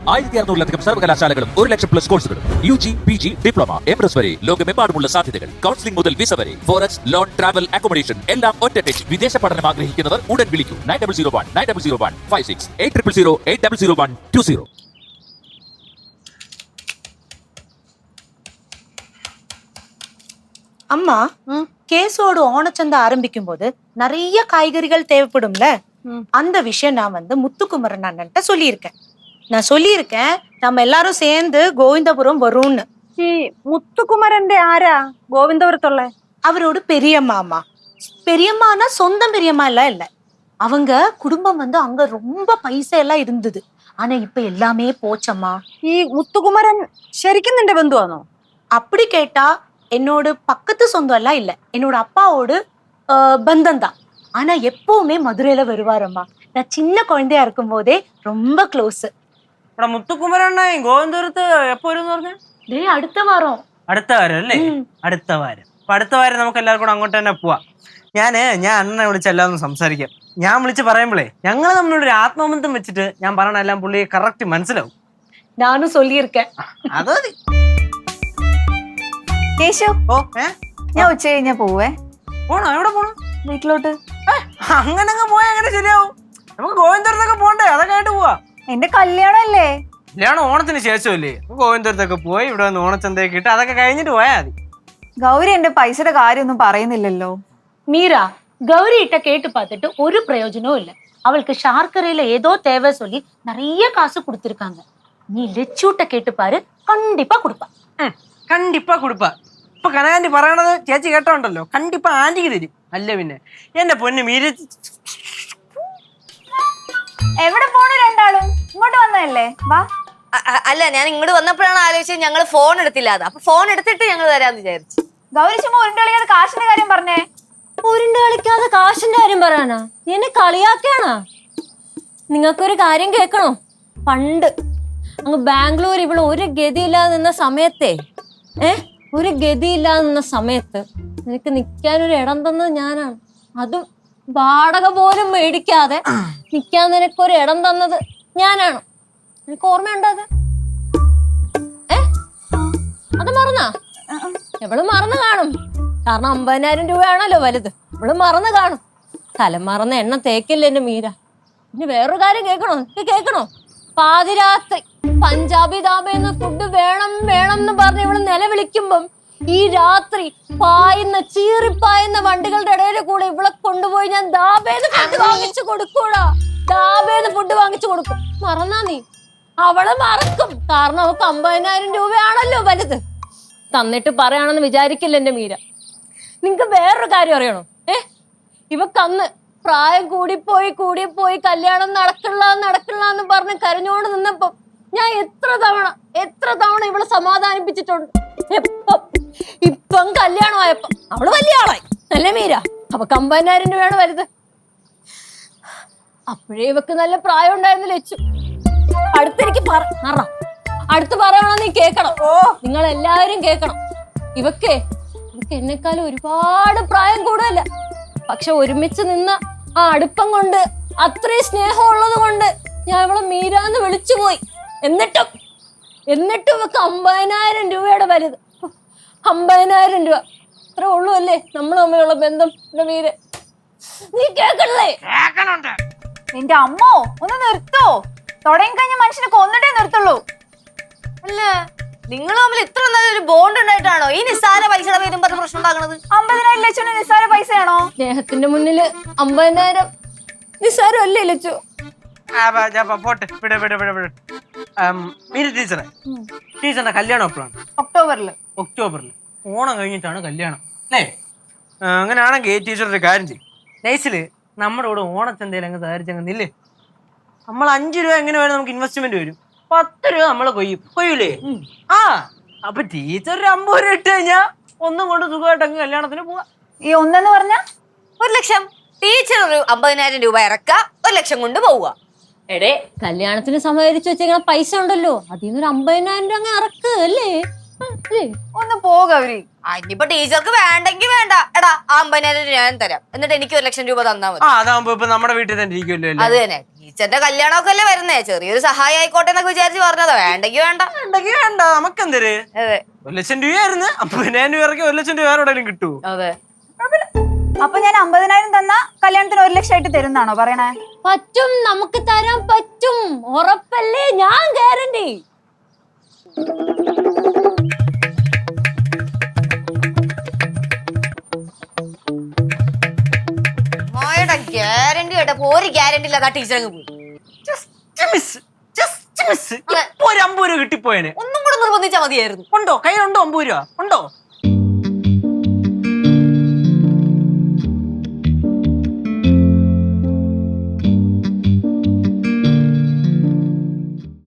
1600-ലധികം സർവകലാശാലകളും 1 ലക്ഷം plus കോഴ്സുകളും UG, PG, diploma, MS വരെ ലോകമെമ്പാടുമുള്ള സാധ്യതകൾ. കൗൺസിലിംഗ് മുതൽ വിസ വരെ. ഫോറക്സ്, ലോൺ, ട്രാവൽ, അക്കോമഡേഷൻ എല്ലാം ഒറ്റ ടെച്ച്. വിദേശ പഠനം ആഗ്രഹിക്കുന്നവർ ഉടൻ വിളിക്കൂ 9001-9001-56 800800-8001-20. அம்மா கேஸோட ஓணச்சந்தை ஆரம்பிக்கும் போது நிறைய காய்கறிகள் தேவைப்படும்ல. அந்த விஷயம் நான் முத்துக்குமரன் அண்ணன்ட்ட சொல்லியிருக்கேன். நான் சொல்லியிருக்கேன் நம்ம எல்லாரும் சேர்ந்து கோவிந்தபுரம் வரும்னு. മുത്തുകുമരന്റെ ആരാ ഗോവിന്ദപുരത്തുള്ള? அவரோட பெரியம்மா. அம்மா பெரியம்மானா சொந்தம் பெரியம்மா எல்லாம் இல்ல. அவங்க குடும்பம் அங்க ரொம்ப பைசா எல்லாம் இருந்தது. ஆனா இப்ப எல்லாமே போச்சம்மா. ഈ മുത്തുകുമരൻ ശരിക്കും നിന്റെ ബന്ധുവാണോ? அப்படி கேட்டா என்னோட பக்கத்து சொந்தம் எல்லாம் இல்ல. என்னோட அப்பாவோட பந்தம் தான். ஆனா எப்பவுமே மதுரையில வருவாரம்மா. நான் சின்ன குழந்தையா இருக்கும் போதே ரொம்ப க்ளோஸ். മുത്തുകുമരണ്ണ ഗോവിന്ദപുരത്ത് എപ്പോ വരും പറഞ്ഞു? അടുത്ത വാരം. അടുത്ത വാരം അല്ലേ? അടുത്ത വാരം. അപ്പൊ അടുത്ത വാരം നമുക്ക് എല്ലാവർക്കും കൂടെ അങ്ങോട്ട് തന്നെ പോവാം. ഞാൻ അണ്ണനെ വിളിച്ചെല്ലാം സംസാരിക്കാം. ഞാൻ വിളിച്ച് പറയുമ്പോഴേ ഞങ്ങൾ തമ്മിലൊരു ആത്മബന്ധം വെച്ചിട്ട് ഞാൻ പറയണ എല്ലാം പുള്ളി കറക്റ്റ് മനസ്സിലാവും. ഞാനും சொல்லியிருக்கேன். അത് മതി. കേശു, ഞാൻ ഉച്ച കഴിഞ്ഞാ പോവേ. പോണോ? എവിടെ പോണോ? വീട്ടിലോട്ട്. അങ്ങനങ്ങ് പോയാ എങ്ങനെ ശരിയാവും? നമുക്ക് ഗോവിന്ദപുരത്തൊക്കെ പോണ്ടേ? അതൊക്കെ ആയിട്ട് പോവാ. എന്റെ കല്യാണം അല്ലേ? കല്യാണം ഓണത്തിന് ശേഷമല്ലേ? ഗോവിന്ദപുരത്തൊക്കെ പോയി ഇവിടെ വന്ന് ഓണച്ചന്തയൊക്കെ ഇട്ട് അതൊക്കെ കഴിഞ്ഞിട്ട് പോയാൽ മതി. ഗൗരി എന്റെ പൈസയുടെ കാര്യമൊന്നും പറയുന്നില്ലല്ലോ. மீரா கௌரி கிட்ட கேட்டு பார்த்துட்டு ஒரு பிரயோஜனம் இல்ல. அவளுக்கு ஷார்க்கரையில ஏதோ தேவை சொல்லி நிறைய காசு கொடுத்திருக்காங்க. நீ லெச்சூட்ட கேட்டு பாரு, கண்டிப்பா கொடுப்பா. കണ്ടിപ്പാ കൊടുപ്പാ. ഇപ്പൊ കനകാന്റി പറയണത് ചേച്ചി കേട്ടോണ്ടല്ലോ, കണ്ടിപ്പാ ആന്റിക്ക് തരും. അല്ല പിന്നെ എന്റെ പൊന്ന് മീര. എവിടെ പോണു രണ്ടാളും? ഇങ്ങോട്ട് വന്നതല്ലേ? വാ. അല്ല, ഞാൻ ഇങ്ങോട്ട് വന്നപ്പോഴാണ് ആലോചിച്ചത് ഞങ്ങൾ ഫോൺ എടുത്തില്ല. അപ്പൊ ഫോൺ എടുത്തിട്ട് ഞങ്ങൾ തരാന്ന് വിചാരിച്ചു. ഗൗരി ചുമ്മാ ഉരുണ്ട് കളിക്കാതെ കാശിന്റെ കാര്യം പറഞ്ഞേ. ഉരുണ്ട് കളിക്കാതെ കാശിന്റെ കാര്യം പറയാനാ? നീ എന്നെ കളിയാക്കാണാ? നിങ്ങൾക്കൊരു കാര്യം കേൾക്കണോ? പണ്ട് അങ്ങ് ബാംഗ്ലൂർ ഇവിടെ ഒരു ഗതിയില്ലാതെ നിന്ന സമയത്തെ ഒരു ഗതിയില്ലാതെ നിന്ന സമയത്ത് നിനക്ക് നിൽക്കാനൊരു ഇടം തന്നത് ഞാനാണ്. അതും വാടക പോലും മേടിക്കാതെ നിൽക്കാൻ നിനക്കൊരു ഇടം തന്നത് ഞാനാണ്. നിനക്ക് ഓർമ്മയുണ്ടോ അത്? അത് മറന്നാ? എവള് മറന്നു കാണും. കാരണം 50,000 രൂപയാണല്ലോ വലുത്. ഇവള് മറന്നു കാണും. തലം മറന്ന എണ്ണ തേക്കില്ല എന്റെ മീര. ഇനി വേറൊരു കാര്യം കേൾക്കണോ? പാതിരാത്രി പഞ്ചാബി ധാബയെന്ന് ഫുഡ് വേണം എന്ന് പറഞ്ഞ് ഇവള് നിലവിളിക്കുമ്പം ഈ രാത്രി ചീറിപ്പായുന്ന വണ്ടികളുടെ ഇടയിൽ കൂടെ ഇവളെ കൊണ്ടുപോയി ഞാൻ ധാബേന്ന് ഫുഡ് വാങ്ങിച്ചു കൊടുക്കൂടാ. ധാബേന്ന് ഫുഡ് വാങ്ങിച്ചു കൊടുക്കും. മറന്നാ നീ? അവള് മറക്കും. കാരണം അവൾക്ക് 50,000 രൂപയാണല്ലോ വലുത്. തന്നിട്ട് പറയാണെന്ന് വിചാരിക്കില്ല എന്റെ മീര. നിങ്ങക്ക് വേറൊരു കാര്യം അറിയണോ? ഇവക്കന്ന് പ്രായം കൂടിപ്പോയി കല്യാണം നടക്കില്ല എന്ന് പറഞ്ഞ് കരഞ്ഞോണ്ട് നിന്നപ്പോ ഞാൻ എത്ര തവണ ഇവളെ സമാധാനിപ്പിച്ചിട്ടുണ്ട്. ഇപ്പം കല്യാണമായപ്പോ അവള് വലിയ ആളായി അല്ലേ മീര? അവക്ക് 50,000 രൂപയാണ് വലുത്. അപ്പോഴേ ഇവക്ക് നല്ല പ്രായം ഉണ്ടായിരുന്നില്ല ലച്ചു. അടുത്ത് പറയണോ? നീ കേക്കണം. നിങ്ങൾ എല്ലാവരും കേക്കണം. ഇവക്ക് എന്നെക്കാളും ഒരുപാട് പ്രായം കൂടുതല. പക്ഷെ ഒരുമിച്ച് നിന്ന ആ അടുപ്പം കൊണ്ട്, അത്രയും സ്നേഹം ഉള്ളത് കൊണ്ട് ഞാൻ ഇവളെ മീരാന്ന് വിളിച്ചു പോയി. എന്നിട്ടും ഇവക്ക് 50,000 രൂപയുടെ വലുത്. 50,000 രൂപ അത്ര ഉള്ളൂ അല്ലേ നമ്മൾ തമ്മിലുള്ള ബന്ധം? മീര നീ കേക്കണല്ലേ? നിന്റെ അമ്മോ ഒന്ന് നിർത്തോ? തുടങ്ങി കഴിഞ്ഞ മനുഷ്യനെ കൊന്നിട്ടേ നിർത്തുള്ളൂ. അല്ല, നിങ്ങൾ തമ്മിൽ ഇത്ര നല്ലൊരു ബോണ്ട് ഉണ്ടായിട്ടാണോ ഈ നിസ്സാര പൈസയുടെ പേരും പറഞ്ഞ പ്രശ്നം ഉണ്ടാക്കുന്നത്? 50,000 ലച്ചുവിന് നിസ്സാര പൈസയാണോ? സ്നേഹത്തിന്റെ മുന്നില് 50,000 നിസ്സാരം അല്ലേ ലച്ചു? പോട്ടെ, മീര ടീച്ചറിന്റെ കല്യാണം എപ്പോഴാണ്? ഒക്ടോബറിൽ. ഓണം കഴിഞ്ഞിട്ടാണ് കല്യാണം അല്ലേ? അങ്ങനെയാണെങ്കിൽ ടീച്ചർ ഒരു കാര്യം ചെയ്യും. നൈസില് നമ്മുടെ കൂടെ ഓണച്ചന്തയിൽ അങ്ങ് തയ്യാറിച്ചങ്ങ് നില്ലേ. നമ്മൾ 5 രൂപ എങ്ങനെ വരും നമുക്ക് ഇൻവെസ്റ്റ്മെന്റ് വരും. 10 രൂപ നമ്മളെ കൊയ്യൂലേ? അപ്പൊ ടീച്ചർ 50 രൂപ ഇട്ട് കഴിഞ്ഞാ ഒന്നും കൊണ്ട് സുഖമായിട്ട് അങ്ങ് കല്യാണത്തിന് പോവാ. ഈ ഒന്നെന്ന് പറഞ്ഞ 1 ലക്ഷം. ടീച്ചർ ഒരു 50,000 രൂപ ഇറക്ക, 1 ലക്ഷം കൊണ്ട് പോവുക. എടേ, കല്യാണത്തിന് സമാഹരിച്ചു വെച്ചേക്കണ പൈസ ഉണ്ടല്ലോ, അതിന്നൊരു 50,000 രൂപ അങ്ങ് ഇറക്ക് അല്ലേ? ഒന്ന് പോകവരി. ഇനിയിപ്പോ ടീച്ചർക്ക് വേണ്ടെങ്കിൽ വേണ്ട. എടാ, 50,000 ഞാൻ തരാം. എന്നിട്ട് എനിക്ക് 1 ലക്ഷം രൂപ തന്നാ മതി. അതാകുമ്പോ ഇപ്പൊ നമ്മുടെ വീട്ടിൽ തന്നെ ഇരിക്കുമല്ലോ. അത് തന്നെ. ടീച്ചറിന്റെ കല്യാണമൊക്കെ അല്ലേ വരുന്നേ, ചെറിയൊരു സഹായം ആയിക്കോട്ടെ എന്നൊക്കെ വിചാരിച്ച് പറഞ്ഞതാ. വേണ്ടെങ്കി വേണ്ട. വേണ്ടെങ്കി വേണ്ട, നമുക്കെന്തര്. അതെ 1,00,000 രൂപയായിരുന്നു. 50,000 രൂപയ്ക്ക് 1,00,000 രൂപ എവിടെയും കിട്ടൂ. അതെ. അപ്പൊ ഞാൻ 50,000 തന്ന കല്യാണത്തിന് 1,00,000 ആയിട്ട് തരുന്നാണോ പറയണേ? പറ്റും, നമുക്ക് തരാൻ പറ്റും. ഉറപ്പല്ലേ? ഞാൻ ഗ്യാരണ്ടി. മായുടെ ഗ്യാരണ്ടി കേട്ടപ്പോ ഒരു ഗ്യാരണ്ടി ഇല്ലാതെ ടീച്ചർ അങ്ങ് പോയി. ഇപ്പൊ ഒരു 50 രൂപ കിട്ടിപ്പോയനെ. ഒന്നും കൂടെ നിർബന്ധിച്ചാ മതിയായിരുന്നു. ഉണ്ടോ? കയ്യിലുണ്ടോ 50 രൂപ? ഉണ്ടോ?